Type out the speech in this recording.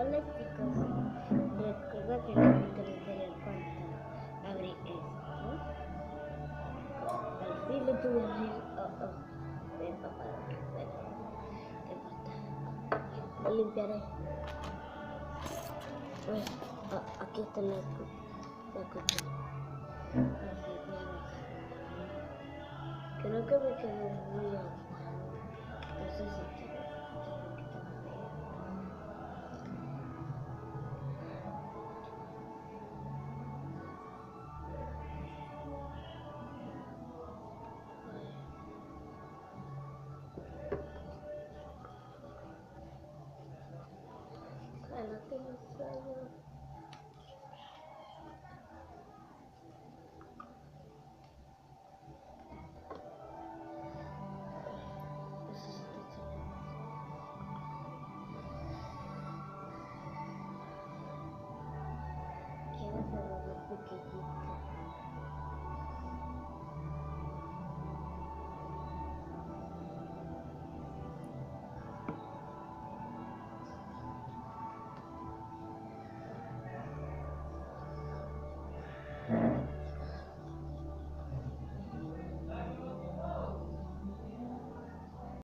eléctricos. Recuerda que el capítulo anterior cuando abrí esto, al fin lo tuve que abrir. Ven, papá, ven, no importa. Lo limpiaré. Aquí está la cuchara. Así que creo que me quedó muy agua. No sé si tengo que quitarme. Bueno, tengo sueño.